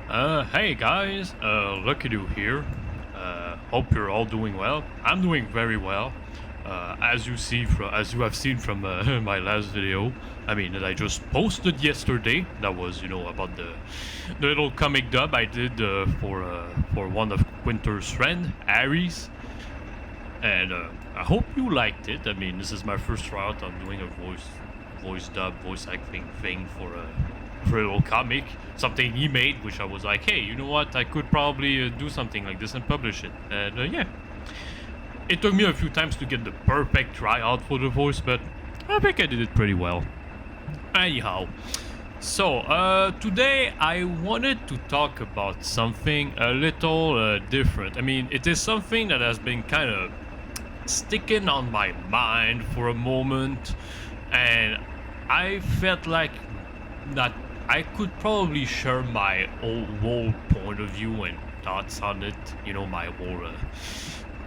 Hey guys, Lucky Do here. Hope you're all doing well. I'm doing very well. As you have seen from my last video, I mean that I just posted yesterday. That was, about the little comic dub I did for one of Quinter's friend, Aries, and I hope you liked it. I mean, this is my first tryout on doing a voice dub, voice acting thing for a little comic, something he made, which I was like, hey, you know what? I could probably do something like this and publish it. And yeah, it took me a few times to get the perfect tryout for the voice, but I think I did it pretty well. Anyhow, so today I wanted to talk about something a little different. I mean, it is something that has been kind of sticking on my mind for a moment, and I felt like that I could probably share my whole point of view and thoughts on it. My whole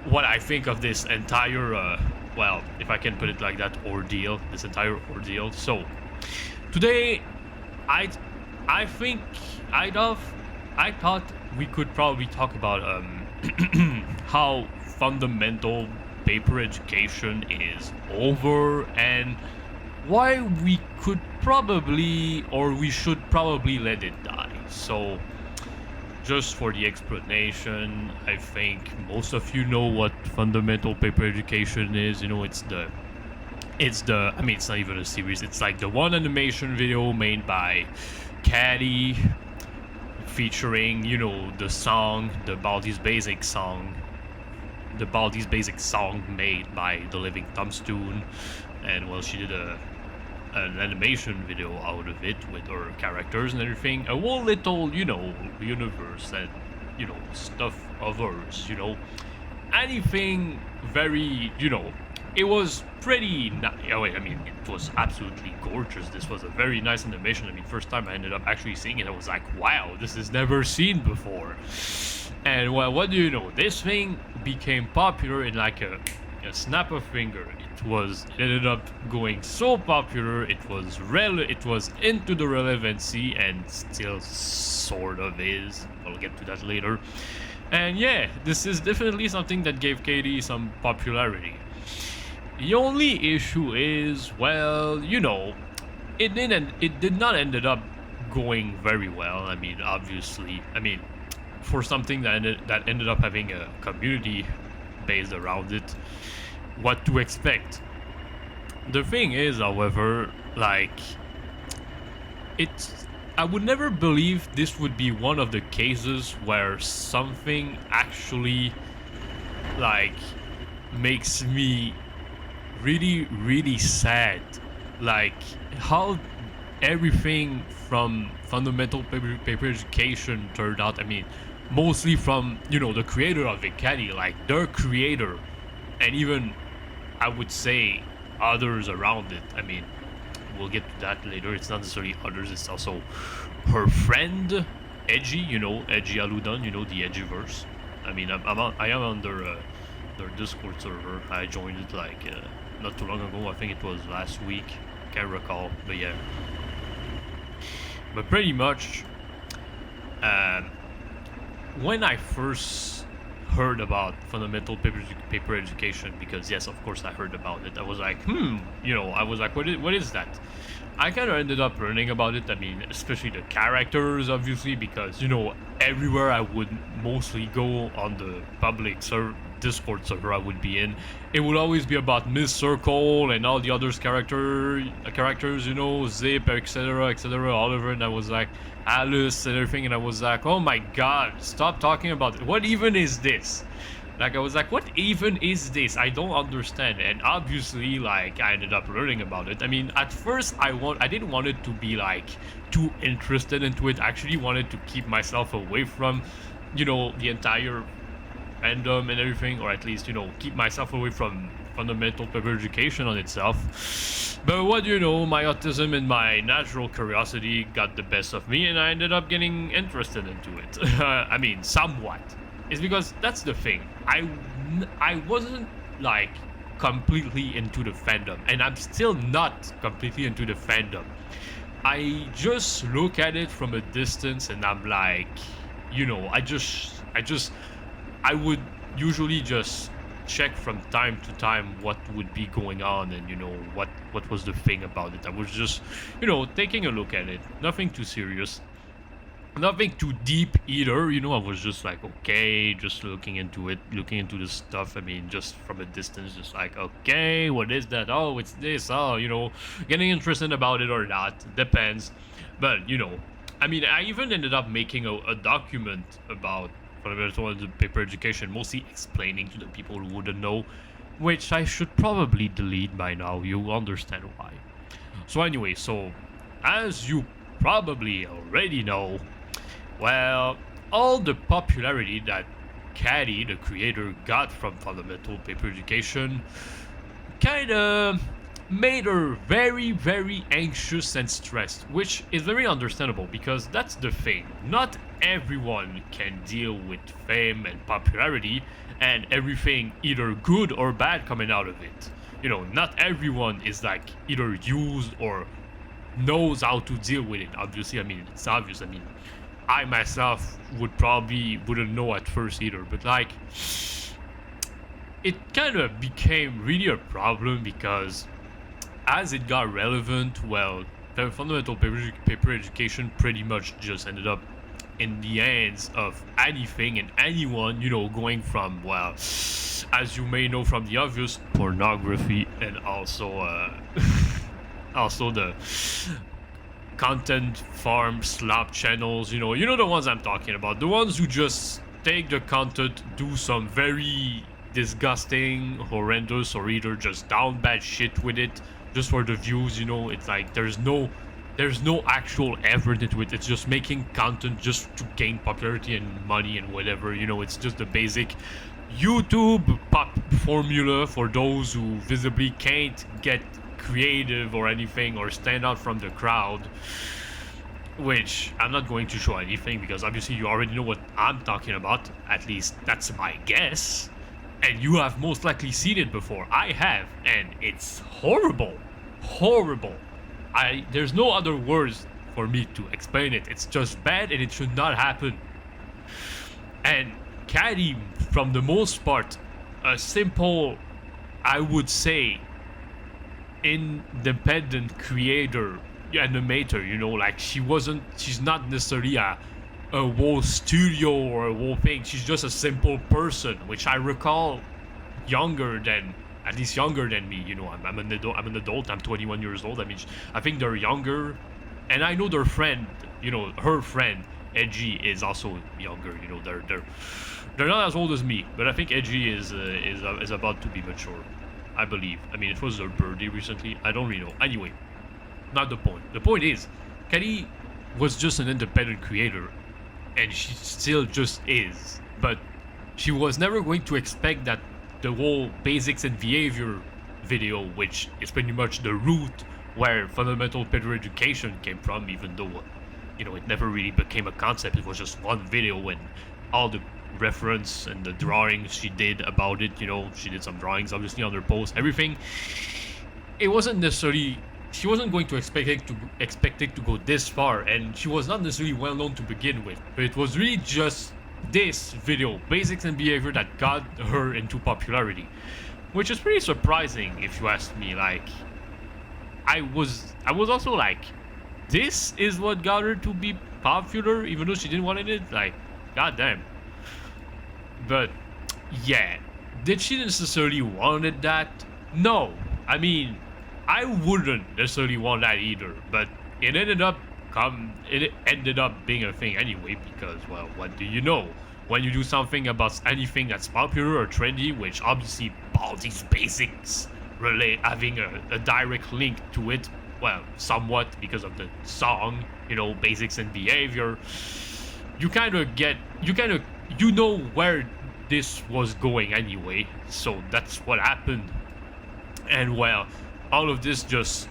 what I think of this entire well, if I can put it like that, this entire ordeal. So today, I think I thought we could probably talk about how fundamental paper education is over and why we could probably, or we should probably let it die. So just for the explanation, I think most of you know what fundamental paper education is. I mean, it's not even a series, it's like the one animation video made by Kaaatie, featuring, the song, the Baldi's Basic song made by the Living Tombstone. And well, she did an animation video out of it with her characters and everything, a whole little, universe and, stuff of hers, anything very, it was pretty I mean, it was absolutely gorgeous. This was a very nice animation. I mean, first time I ended up actually seeing it, I was like, wow, this is never seen before. And well, what do you know, this thing became popular in like a snap of finger. It ended up going so popular, it was into the relevancy, and still sort of is. I'll get to that later. And yeah, this is definitely something that gave Kaaatie some popularity. The only issue is, well, it did not ended up going very well. I mean, obviously, for something that ended up having a community based around it, what to expect. The thing is, however, like, I would never believe this would be one of the cases where something actually, like, makes me really, really sad. Like, how everything from fundamental paper education turned out. I mean, mostly from, the creator of it, Kaaatie, like, their creator, and even, I would say, others around it. I mean, we'll get to that later. It's not necessarily others, it's also her friend, Edgy, Edgy Aludon, the Edgyverse. I mean, I am on their Discord server. I joined it, like, not too long ago. I think it was last week. Can't recall, but yeah. But pretty much, when I first heard about fundamental paper education, because yes, of course I heard about it, I was like, I was like, what is that? I kind of ended up learning about it. I mean, especially the characters, obviously, because everywhere I would mostly go on the public Discord server I would be in, it would always be about Miss Circle and all the others characters, Zip, etc., Oliver, and I was like, Alice and everything, and I was like, oh my god, stop talking about it. What even is this? Like, I was like, what even is this? I don't understand. And obviously, like, I ended up learning about it. I mean, at first, I didn't want it to be, like, too interested into it. I actually wanted to keep myself away from, the entire fandom and everything, or at least, keep myself away from fundamental paper education on itself. But what do you know, my autism and my natural curiosity got the best of me, and I ended up getting interested into it. I mean, somewhat. It's because that's the thing. I wasn't, like, completely into the fandom, and I'm still not completely into the fandom. I just look at it from a distance and I'm like, you know, I would usually just check from time to time what would be going on and, you know, what was the thing about it. I was just, you know, taking a look at it. Nothing too serious. Nothing too deep either, you know. I was just like, okay, just looking into it, looking into the stuff. I mean, just from a distance, just like, okay, what is that? Oh, it's this. Oh, you know, getting interested about it or not depends. But you know, I mean, I even ended up making a document about fundamental paper education, mostly explaining to the people who wouldn't know, which I should probably delete by now. You understand why. So anyway, so as you probably already know, well, all the popularity that Kaaatie, the creator, got from fundamental paper education kinda made her very, very anxious and stressed, which is very understandable because that's the thing. Not everyone can deal with fame and popularity and everything either good or bad coming out of it. You know, not everyone is like either used or knows how to deal with it. Obviously, I mean, it's obvious. I mean, I myself wouldn't know at first either, but like it kind of became really a problem because as it got relevant, well, the fundamental paper education pretty much just ended up in the hands of anything and anyone, you know, going from, well, as you may know from the obvious, pornography and also also the content farm slop channels, you know the ones I'm talking about, the ones who just take the content, do some very disgusting, horrendous, or either just down bad shit with it just for the views. You know, it's like there's no actual effort into it. It's just making content just to gain popularity and money and whatever. You know, it's just the basic YouTube pop formula for those who visibly can't get creative or anything or stand out from the crowd, which I'm not going to show anything because obviously you already know what I'm talking about. At least that's my guess, and you have most likely seen it before. I have, and it's horrible. There's no other words for me to explain it. It's just bad and it should not happen. And Kaaatie, from the most part, a simple, I would say, independent creator, animator, you know, like she's not necessarily a whole studio or a whole thing. She's just a simple person, which I recall at least younger than me. You know, I'm an adult. I'm 21 years old. I mean, I think they're younger, and I know their friend, you know, her friend Edgy is also younger. You know, they're not as old as me, but I think Edgy is about to be mature, I believe. I mean, it was her birthday recently. I don't really know. Anyway, not the point. The point is, Kaaatie was just an independent creator, and she still just is. But she was never going to expect that the whole basics and behavior video, which is pretty much the root where fundamental paper education came from, even though, you know, it never really became a concept. It was just one video and all the reference and the drawings she did about it. You know, she did some drawings obviously on her post, everything. It wasn't necessarily, she wasn't going to expect it to go this far, and she was not necessarily well known to begin with, but it was really just this video, basics and behavior, that got her into popularity, which is pretty surprising if you ask me. Like, I was also like, this is what got her to be popular, even though she didn't want it. Like, goddamn. But yeah, did she necessarily wanted that? No. I mean, I wouldn't necessarily want that either, but it ended up being a thing anyway, because, well, what do you know? When you do something about anything that's popular or trendy, which obviously all these basics having a direct link to it, well, somewhat because of the song, you know, basics and behavior, you know where this was going anyway. So that's what happened. And, well, all of this just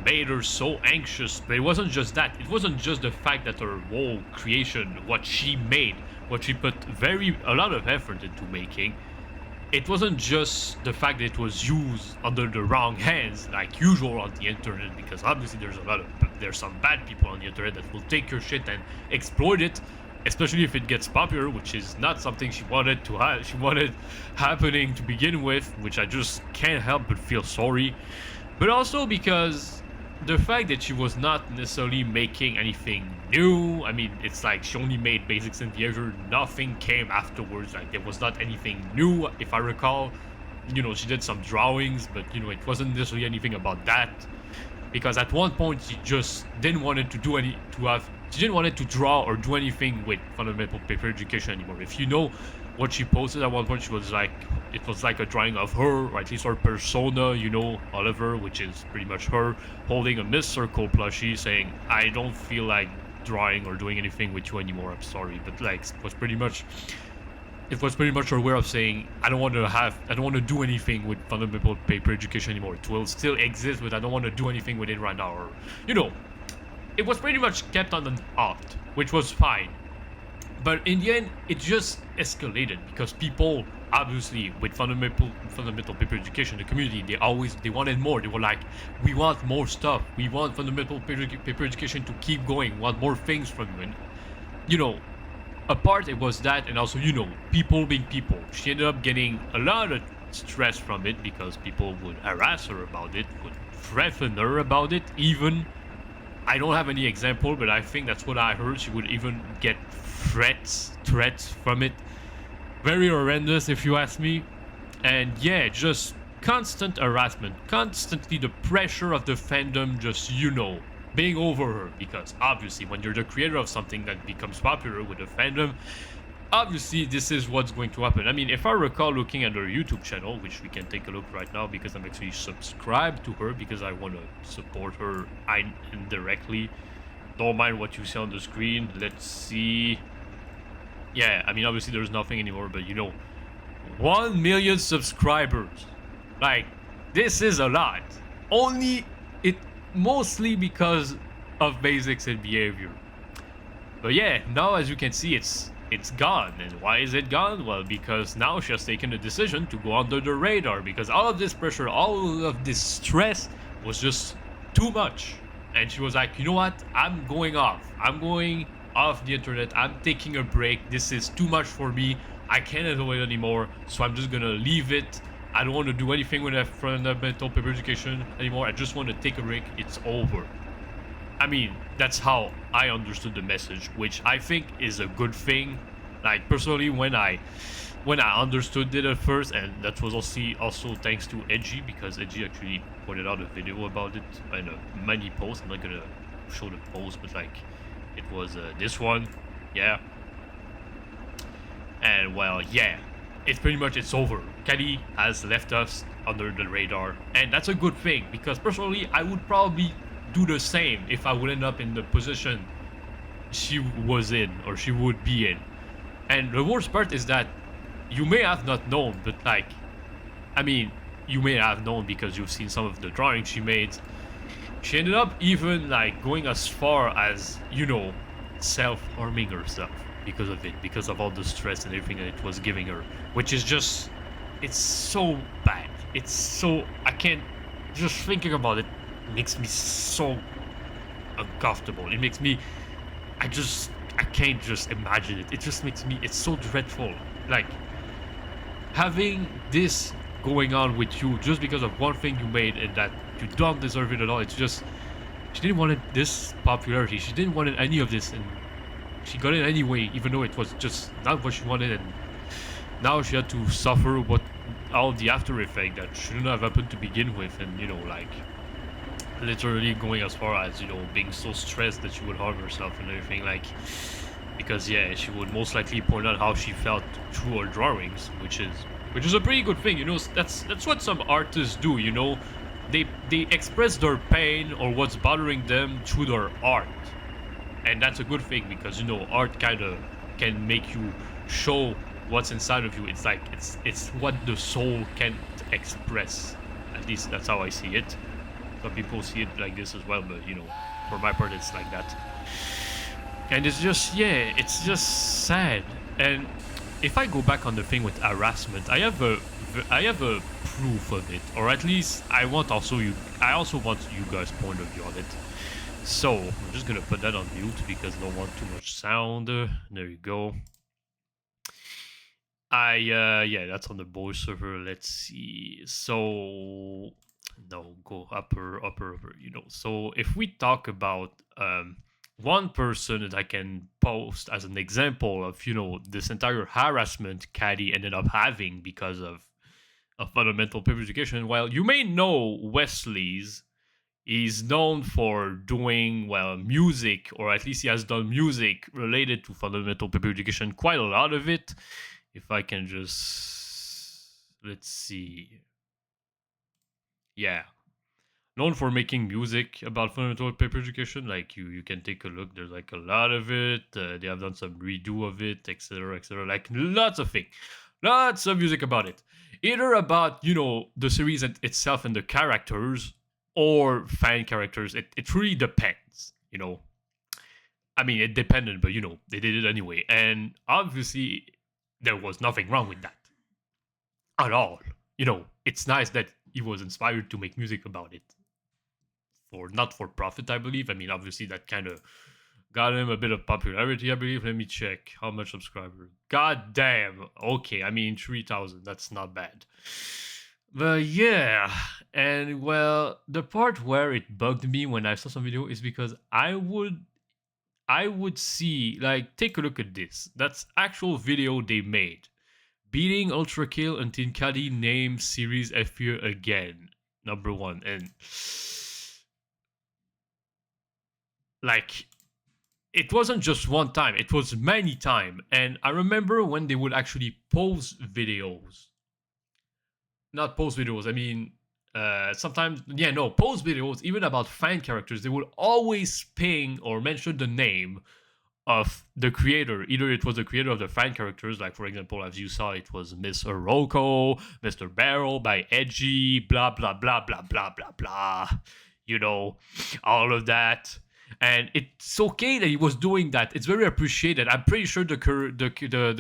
made her so anxious. But it wasn't just that. It wasn't just the fact that her whole creation, what she made, what she put a lot of effort into making, it wasn't just the fact that it was used under the wrong hands, like usual on the internet, because obviously there's a lot of there's some bad people on the internet that will take your shit and exploit it, especially if it gets popular, which is not something she wanted to have. She wanted happening to begin with, which I just can't help but feel sorry. But also because the fact that she was not necessarily making anything new. I mean, it's like she only made basics in behavior. Nothing came afterwards. Like there was not anything new, if I recall. You know, she did some drawings, but you know, it wasn't necessarily anything about that. Because at one point she just didn't want it to do any she didn't want it to draw or do anything with fundamental paper education anymore. If you know what she posted at one point, she was like, it was like a drawing of her, or at least her persona, you know, Oliver, which is pretty much her holding a Miss Circle plushie saying, I don't feel like drawing or doing anything with you anymore, I'm sorry. But like it was pretty much her way of saying, I don't want to do anything with fundamental paper education anymore. It will still exist, but I don't want to do anything with it right now. Or, you know, it was pretty much kept on an opt, which was fine. But in the end, it just escalated because people, obviously, with fundamental paper education, the community, they wanted more. They were like, we want more stuff. We want fundamental paper education to keep going. We want more things from you. And, you know, apart it was that, and also, you know, people being people. She ended up getting a lot of stress from it because people would harass her about it, would threaten her about it. Even, I don't have any example, but I think that's what I heard. She would even get threats from it. Very horrendous, if you ask me. And yeah, just constant harassment, constantly the pressure of the fandom, just, you know, being over her, because obviously when you're the creator of something that becomes popular with a fandom, obviously this is what's going to happen. I mean, if I recall looking at her YouTube channel, which we can take a look right now because I'm actually subscribed to her because I want to support her indirectly. Don't mind what you see on the screen. Let's see. Yeah, I mean, obviously there's nothing anymore, but you know, 1 million subscribers. Like, this is a lot. Mostly because of basics and behavior. But yeah, now as you can see, it's gone. And why is it gone? Well, because now she has taken a decision to go under the radar, because all of this pressure, all of this stress was just too much. And she was like, you know what, I'm going off the internet. I'm taking a break. This is too much for me. I can't handle it anymore, so I'm just gonna leave it. I don't want to do anything with that fundamental paper education anymore. I just want to take a break. It's over. I mean, that's how I understood the message, which I think is a good thing. Like, personally, when I understood it at first, and that was also thanks to Edgy, because Edgy actually pointed out a video about it and many posts. I'm not gonna show the post, but like, it was this one, yeah. And well, yeah. It's pretty much, it's over. Kaaatie has left us under the radar, and that's a good thing, because personally I would probably do the same if I would end up in the position she was in, or she would be in. And the worst part is that you may have not known, but like, I mean, you may have known because you've seen some of the drawings she made. She ended up even like going as far as, you know, self-harming herself because of it, because of all the stress and everything that it was giving her, which is just, it's so bad. It's so, I can't, just thinking about it makes me so uncomfortable. It makes me, I can't just imagine it. It just makes me, it's so dreadful. Like, having this going on with you just because of one thing you made and that you don't deserve it at all. It's just, she didn't want this popularity. She didn't want any of this, and she got it anyway, even though it was just not what she wanted, and now she had to suffer all the after effect that shouldn't have happened to begin with. And you know, like, literally going as far as, you know, being so stressed that she would harm herself and everything, like, because yeah, she would most likely point out how she felt through her drawings, which is a pretty good thing, you know. That's what some artists do, you know. They express their pain or what's bothering them through their art. And that's a good thing, because, you know, art kind of can make you show what's inside of you. It's like, it's what the soul can't express. At least that's how I see it. Some people see it like this as well, but, you know, for my part, it's like that. And it's just, yeah, it's just sad. And if I go back on the thing with harassment, I have a proof of it, or at least I also want you guys' point of view on it. So I'm just gonna put that on mute because I don't want too much sound. There you go. Yeah, that's on the boy server. Let's see. So no, go upper. So if we talk about one person that I can post as an example of this entire harassment Kaaatie ended up having because of fundamental paper education. Well, you may know Wesley's. He's known for doing music, or at least he has done music related to fundamental paper education. Quite a lot of it. If I can just let's see, yeah, known for making music about fundamental paper education. Like you can take a look. There's like a lot of it. They have done some redo of it, etc., etc. Like lots of things, lots of music about it. Either about the series itself and the characters, or fan characters. It really depends. I mean, it depended, but they did it anyway, and obviously there was nothing wrong with that at all. It's nice that he was inspired to make music about it for not for profit, I believe. I mean, obviously that kind of got him a bit of popularity, I believe. Let me check how much subscribers. God damn. Okay, I mean 3,000. That's not bad. But yeah, and well, the part where it bugged me when I saw some video is because I would see, like, take a look at this. That's actual video they made. Beating Ultra Kill until Kaaatie names series FPE again. Number 1. And like, it wasn't just one time, it was many times. And I remember when they would actually post videos. Not post videos, I mean, sometimes, post videos, even about fan characters, they would always ping or mention the name of the creator. Either it was the creator of the fan characters, like for example, as you saw, it was Miss Oroko, Mr. Barrel by Edgy, blah blah blah blah blah blah blah. All of that. And it's okay that he was doing that. It's very appreciated. I'm pretty sure the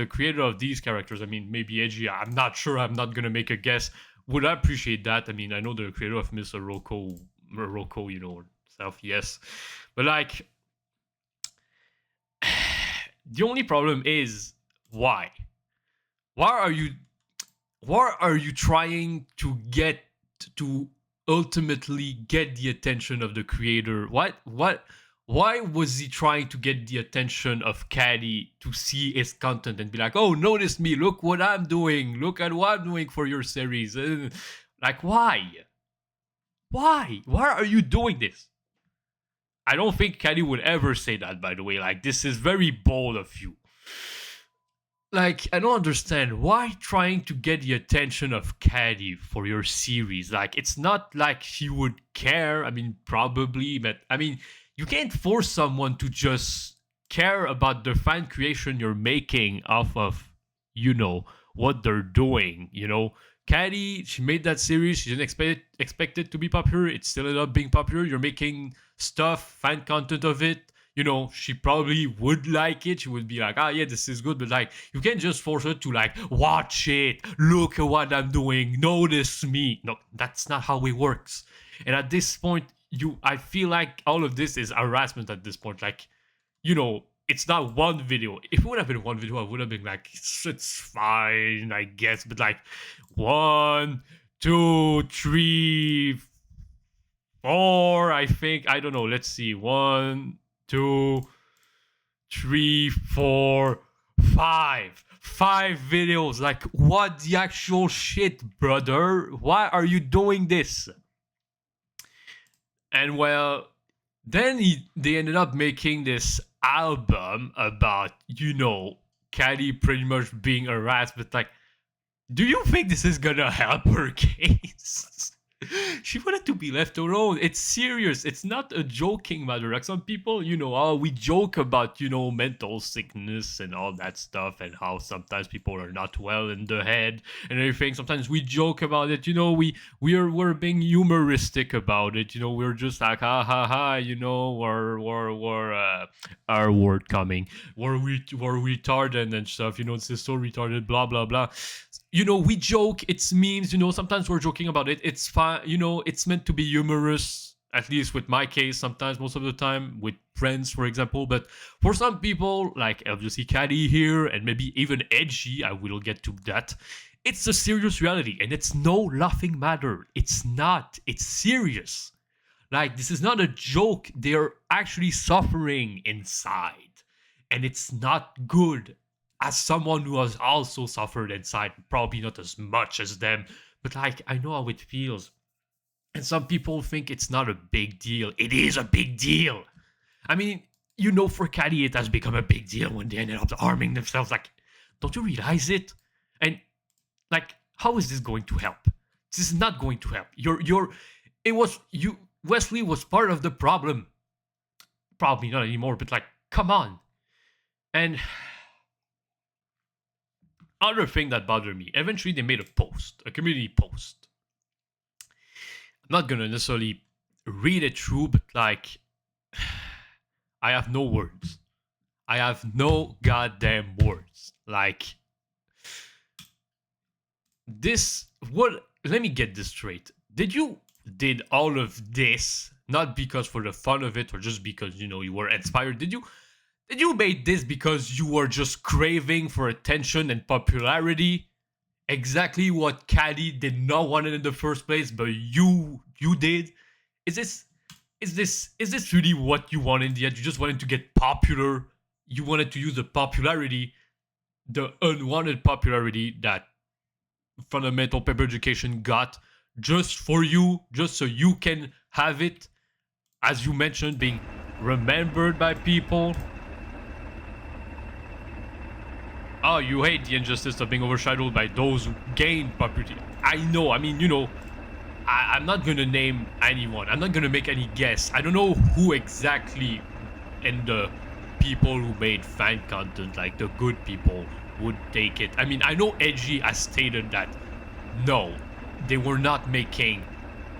creator of these characters, I mean, maybe Edgy, I'm not sure, I'm not gonna make a guess, would appreciate that. I mean, I know the creator of Miss Oroko, herself, yes. But like, the only problem is why? Why are you trying to ultimately get the attention of the creator? Why was he trying to get the attention of Kaaatie to see his content and be like, oh, notice me, look what I'm doing, look at what I'm doing for your series? Like, why? Why are you doing this? I don't think Kaaatie would ever say that, by the way. Like, this is very bold of you. Like, I don't understand. Why trying to get the attention of Kaaatie for your series? Like, it's not like he would care. I mean, probably, but I mean, you can't force someone to just care about the fan creation you're making off of, what they're doing, Kaaatie, she made that series. She didn't expect it to be popular. It still ended up being popular. You're making stuff, fan content of it. She probably would like it. She would be like, yeah, this is good. But like, you can't just force her to like, watch it. Look at what I'm doing. Notice me. No, that's not how it works. And at this point, I feel like all of this is harassment at this point. Like, it's not one video. If it would have been one video, I would have been like, it's fine, I guess. But like, 1, 2, 3, 4, I think. I don't know. Let's see. 1, 2, 3, 4, 5. 5 videos. Like, what the actual shit, brother? Why are you doing this? And well, then they ended up making this album about, Kaaatie pretty much being harassed. But like, do you think this is gonna help her case? She wanted to be left alone. It's serious. It's not a joking matter. Like some people, we joke about, mental sickness and all that stuff, and how sometimes people are not well in the head and everything. Sometimes we joke about it. We're being humoristic about it. We're just like, ha ha ha. We're our word coming. We're retarded and stuff. This is so retarded. Blah blah blah. We joke, it's memes, sometimes we're joking about it. It's fine, it's meant to be humorous. at least with my case, sometimes, most of the time, with friends, for example. But for some people, like obviously Kaaatie here, and maybe even Edgy, I will get to that, it's a serious reality, and it's no laughing matter. It's not. It's serious. Like, this is not a joke. They're actually suffering inside, and it's not good. As someone who has also suffered inside, probably not as much as them, but like, I know how it feels. And some people think it's not a big deal. It is a big deal. I mean, you know, for Kaaatie, it has become a big deal when they ended up arming themselves. Like, don't you realize it? And like, how is this going to help? This is not going to help. Wesley was part of the problem. Probably not anymore, but like, come on. And other thing that bothered me, eventually they made a community post. I'm not gonna necessarily read it through, but like, I have no words. I have no goddamn words. Like, let me get this straight. Did all of this not because for the fun of it or just because, you know, you were inspired? Did you make this because you were just craving for attention and popularity? Exactly what Kaaatie did not want it in the first place, but you did. Is this really what you wanted in the end? You just wanted to get popular. You wanted to use the popularity, the unwanted popularity that fundamental paper education got, just for you, just so you can have it, as you mentioned, being remembered by people. Oh, you hate the injustice of being overshadowed by those who gain popularity. I know, I mean, you know, I'm not gonna name anyone. I'm not gonna make any guess. I don't know who exactly in the people who made fan content, like the good people, would take it. I mean, I know Edgy has stated that no, they were not making,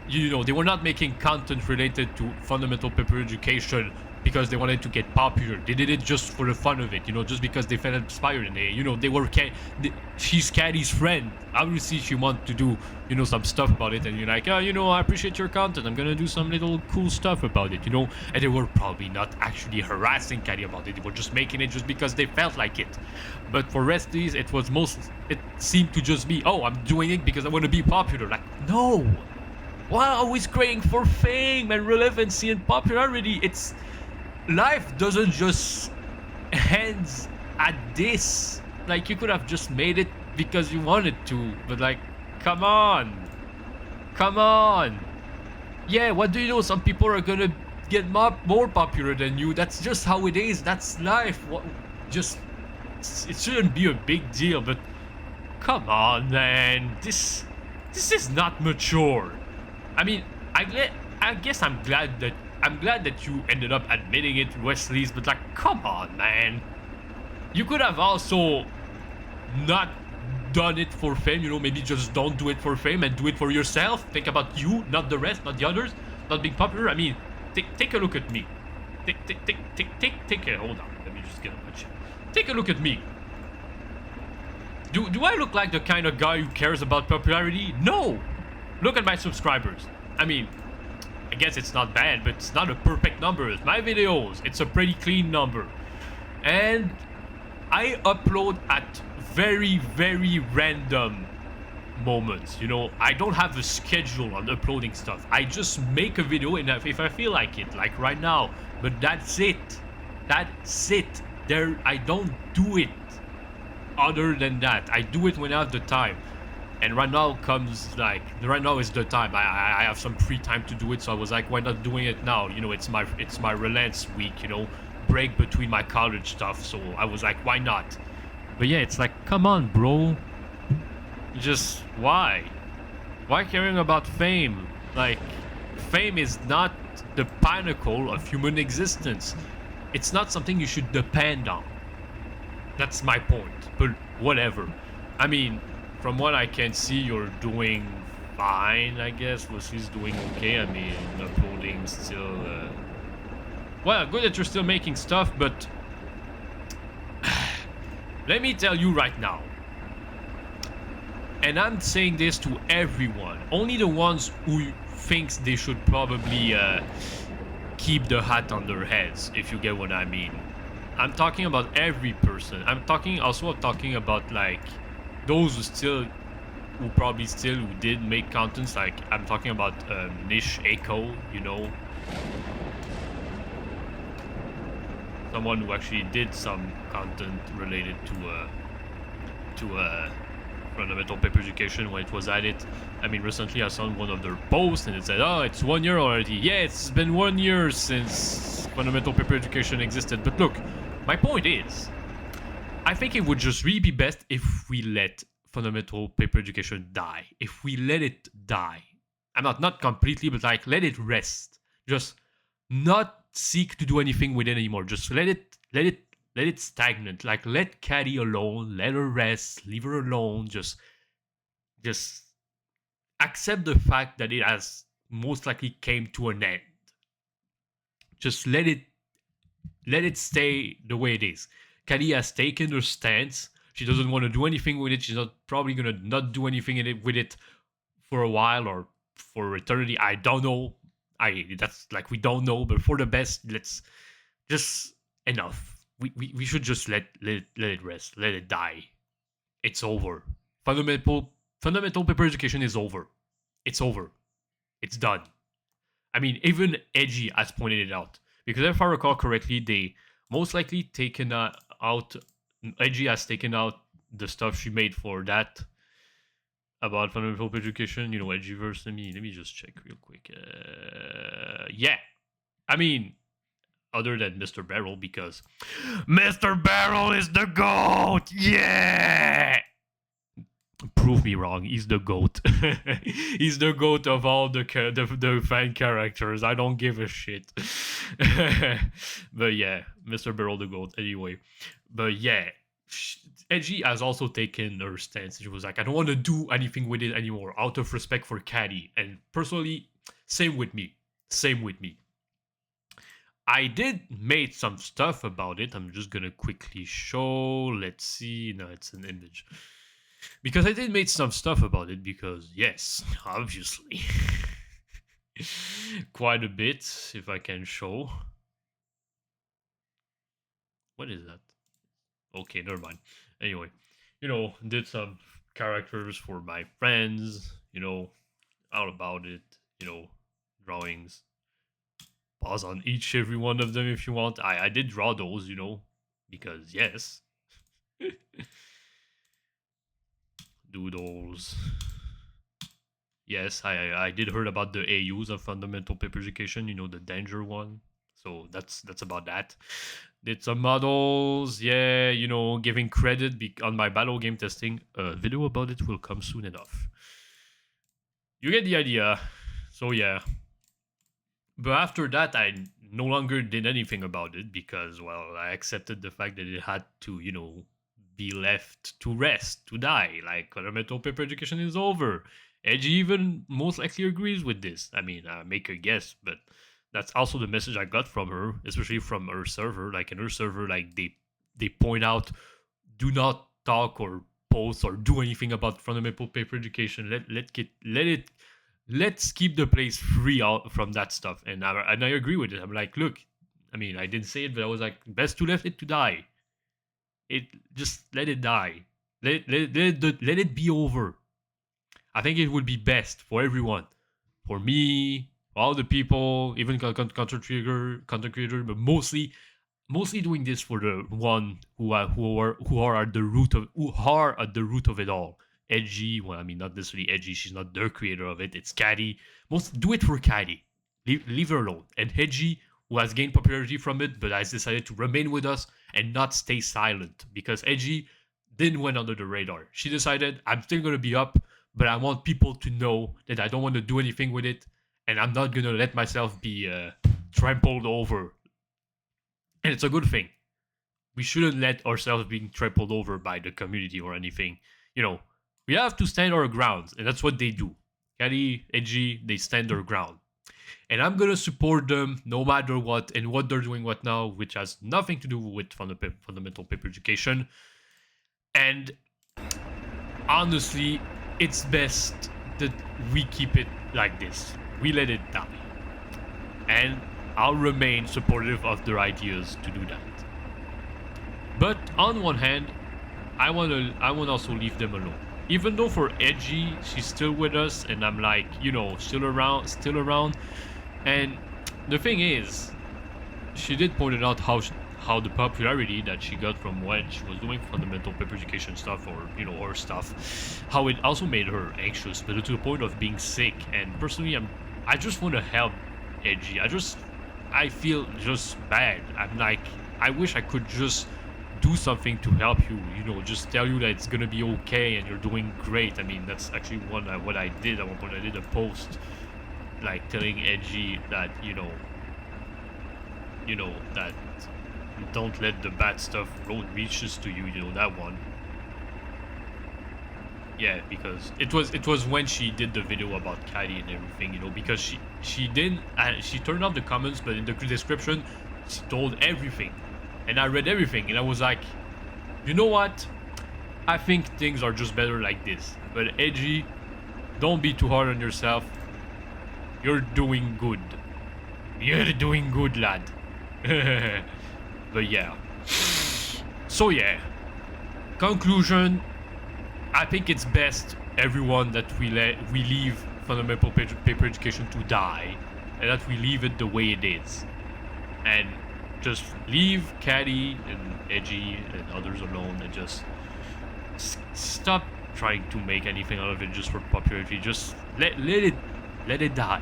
you know, they were not making content related to fundamental paper education because they wanted to get popular. They did it just for the fun of it, you know, just because they felt inspired, and they, you know, they were she's Kaaatie's friend. Obviously she wanted to do, you know, some stuff about it, and you're like, oh, you know, I appreciate your content, I'm gonna do some little cool stuff about it, you know. And they were probably not actually harassing Kaaatie about it. They were just making it just because they felt like it. But for resties, it seemed to just be, oh, I'm doing it because I want to be popular. Like, no, why always craving for fame and relevancy and popularity? It's life doesn't just end at this. Like, you could have just made it because you wanted to, but like, come on. Yeah, what do you know? Some people are gonna get more popular than you. That's just how it is. That's life. It shouldn't be a big deal, but come on, man. This is not mature. I mean, I guess I'm glad that you ended up admitting it, Wesley's, but like, come on, man. You could have also not done it for fame, you know, maybe just don't do it for fame and do it for yourself. Think about you, not the rest, not the others, not being popular. I mean, take a look at me. Hold on, let me just get a bunch. Take a look at me. Do I look like the kind of guy who cares about popularity? No. Look at my subscribers. I mean, I guess it's not bad, but it's not a perfect number. My videos, it's a pretty clean number. And I upload at very, very random moments. You know, I don't have a schedule on uploading stuff. I just make a video and if I feel like it, like right now. But that's it. I don't do it other than that. I do it when I have the time. And right now is the time. I have some free time to do it, so I was like, why not doing it now? You know, it's my relents week, you know, break between my college stuff, so I was like, why not? But yeah, it's like, come on, bro. Just why caring about fame? Like, fame is not the pinnacle of human existence. It's not something you should depend on. That's my point, but whatever. I mean, from what I can see, you're doing fine, I guess. She's doing okay. I mean, uploading still... Well, good that you're still making stuff, but... Let me tell you right now. And I'm saying this to everyone. Only the ones who thinks they should probably keep the hat on their heads, if you get what I mean. I'm talking about every person. I'm talking about like those who probably still did make contents. Like I'm talking about Niche Echo, you know, someone who actually did some content related to fundamental paper education when it was at it. I mean, recently I saw one of their posts and it said, "Oh, it's 1 year already." Yeah, it's been 1 year since fundamental paper education existed. But look, my point is, I think it would just really be best if we let fundamental paper education die. If we let it die. I'm not completely, but like let it rest. Just not seek to do anything with it anymore. Just let it stagnant. Like let Kaaatie alone, let her rest, leave her alone. Just accept the fact that it has most likely came to an end. Just let it stay the way it is. Kaaatie has taken her stance. She doesn't want to do anything with it. She's not probably gonna not do anything with it for a while or for eternity. I don't know. That's like we don't know, but for the best, let's just enough. We should just let it rest, let it die. It's over. Fundamental paper education is over. It's over. It's done. I mean, even Edgy has pointed it out because if I recall correctly, they most likely taken out. Edgy has taken out the stuff she made for that about fundamental education. You know, Edgyverse. Let me just check real quick. Yeah, I mean, other than Mr. Barrel, because Mr. Barrel is the GOAT. Yeah. Prove me wrong. He's the GOAT. He's the GOAT of all the fan characters. I don't give a shit. But yeah, Mr. Barrel the GOAT. Anyway, but yeah, Edgy has also taken her stance. She was like, I don't want to do anything with it anymore, out of respect for Kaaatie. And personally, same with me. I did made some stuff about it. I'm just gonna quickly show. Let's see. No, it's an image. Because I did made some stuff about it because, yes, obviously. Quite a bit, if I can show. What is that? Okay, never mind. Anyway, you know, did some characters for my friends, you know, all about it, you know, drawings. Pause on every one of them if you want. I did draw those, you know, because yes. Doodles. Yes, I did heard about the AUs of fundamental paper education, you know, the danger one. So that's about that. Did some models, yeah, you know, giving credit on my battle game testing. A video about it will come soon enough. You get the idea. So yeah. But after that, I no longer did anything about it because, well, I accepted the fact that it had to, you know, be left to rest, to die. Like, fundamental paper education is over. Edgy even most likely agrees with this. I mean, I make a guess, but that's also the message I got from her, especially from her server. Like, in her server, like, they point out, do not talk or post or do anything about fundamental paper education. Let's keep the place free out from that stuff. And I agree with it. I'm like, look, I mean, I didn't say it, but I was like, best to let it to die. Just let it die. Let it be over. I think it would be best for everyone, for me, for all the people, even content creator, but mostly doing this for the one who are at the root of it all. Edgy, well, I mean, not necessarily Edgy. She's not the creator of it. It's Kaaatie. Do it for Kaaatie. Leave her alone. And Edgy, who has gained popularity from it, but has decided to remain with us and not stay silent because Edgy didn't went under the radar. She decided, I'm still gonna be up, but I want people to know that I don't want to do anything with it, and I'm not gonna let myself be trampled over. And it's a good thing. We shouldn't let ourselves being trampled over by the community or anything. You know, we have to stand our ground, and that's what they do. Kaaatie, Edgy, they stand their ground. And I'm gonna support them no matter what and what they're doing what now, which has nothing to do with fundamental paper education. And honestly, it's best that we keep it like this. we let it die. And I'll remain supportive of their ideas to do that. But on one hand, I want also leave them alone. Even though for Edgy, she's still with us, and I'm like, you know, still around. And the thing is, she did point it out how the popularity that she got from when she was doing fundamental paper education stuff, or you know, or stuff, how it also made her anxious, but to the point of being sick. And personally, I just want to help Edgy. I feel just bad. I'm like, I wish I could just do something to help you, you know, just tell you that it's gonna be okay and you're doing great. I mean, that's actually what I did at one point. I did a post like telling Edgy that you know that don't let the bad stuff road reaches to you, you know, that one. Yeah, because it was when she did the video about Kaaatie and everything, you know, because she didn't she turned off the comments, but in the description she told everything. And I read everything, and I was like, you know what? I think things are just better like this. But Edgy, don't be too hard on yourself. You're doing good. You're doing good, lad. But yeah. So yeah. Conclusion. I think it's best, everyone, that we leave fundamental paper education to die, and that we leave it the way it is. And just leave Kaaatie and Edgy and others alone, and just stop trying to make anything out of it just for popularity. Just let it die.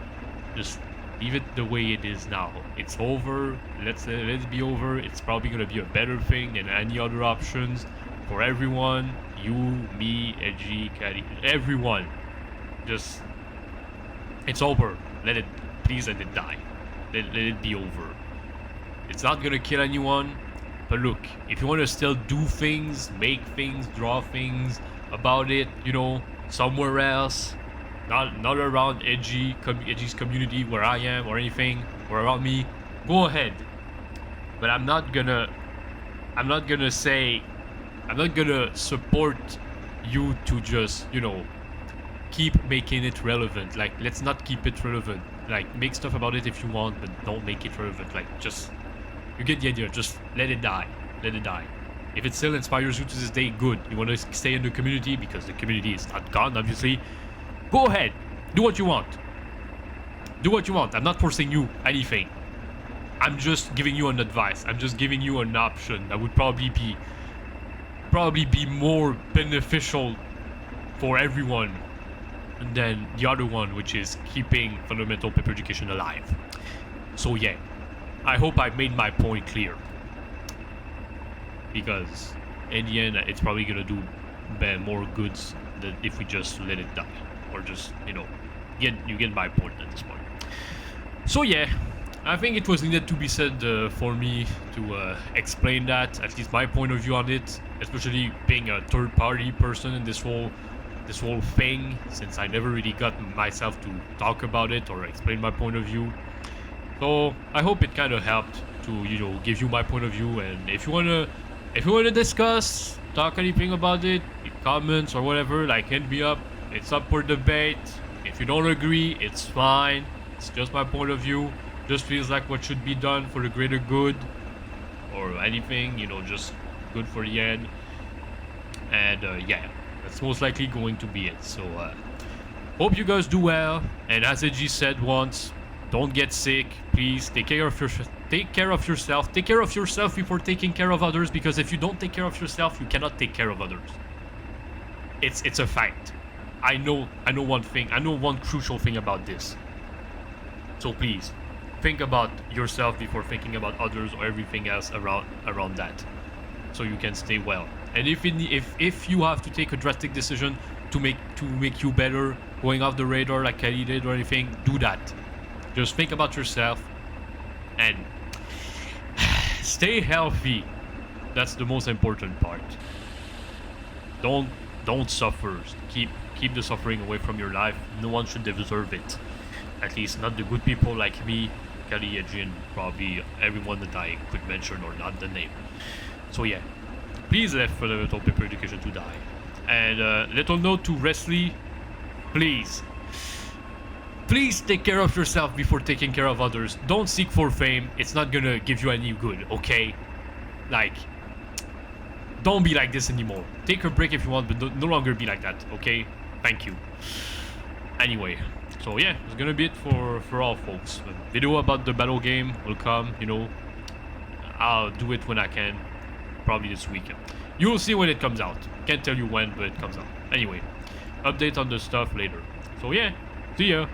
Just leave it the way it is now. It's over. Let it be over. It's probably gonna be a better thing than any other options for everyone. You, me, Edgy, Kaaatie, everyone. Just, it's over. Please let it die. Let it be over. It's not gonna kill anyone, but look, if you want to still do things, make things, draw things about it, you know, somewhere else, not around Edgy's community where I am or anything, or around me, go ahead. But I'm not gonna support you to just, you know, keep making it relevant. Like, let's not keep it relevant. Like, make stuff about it if you want, but don't make it relevant. Like, just, you get the idea. Just let it die. Let it die. If it still inspires you to this day, good. You want to stay in the community because the community is not gone, obviously. Go ahead. Do what you want. Do what you want. I'm not forcing you anything. I'm just giving you an advice. I'm just giving you an option that would probably be more beneficial for everyone than the other one, which is keeping fundamental paper education alive. So yeah, I hope I made my point clear, because in the end it's probably gonna do more goods than if we just let it die, or just, you know, you get my point at this point. So yeah, I think it was needed to be said for me to explain that, at least my point of view on it, especially being a third-party person in this whole thing, since I never really got myself to talk about it or explain my point of view. So I hope it kind of helped to, you know, give you my point of view. And if you wanna discuss, talk anything about it, in comments or whatever, like, hit me up. It's up for debate. If you don't agree, it's fine. It's just my point of view. Just feels like what should be done for the greater good, or anything, you know, just good for the end. And yeah, that's most likely going to be it. So hope you guys do well, and as Edgy said once, don't get sick, please. Take care of yourself. Take care of yourself before taking care of others, because if you don't take care of yourself, you cannot take care of others. It's a fact. I know one thing. I know one crucial thing about this. So please, think about yourself before thinking about others or everything else around that, so you can stay well. And if you have to take a drastic decision to make you better, going off the radar like Kaaatie did or anything, do that. Just think about yourself and stay healthy. That's the most important part. Don't suffer. Keep the suffering away from your life. No one should deserve it. At least not the good people like me, Kaaatie, Edgy, and probably everyone that I could mention or not the name. So yeah, please let fundamental paper education to die. And little note to Wesley, please please take care of yourself before taking care of others. Don't seek for fame. It's not gonna give you any good, okay? Like, don't be like this anymore. Take a break if you want, but no longer be like that, okay? Thank you. Anyway, so yeah, it's gonna be it for all folks. The video about the battle game will come, you know. I'll do it when I can, probably this weekend. You'll see when it comes out. Can't tell you when, but it comes out. Anyway, update on the stuff later. So yeah, see ya.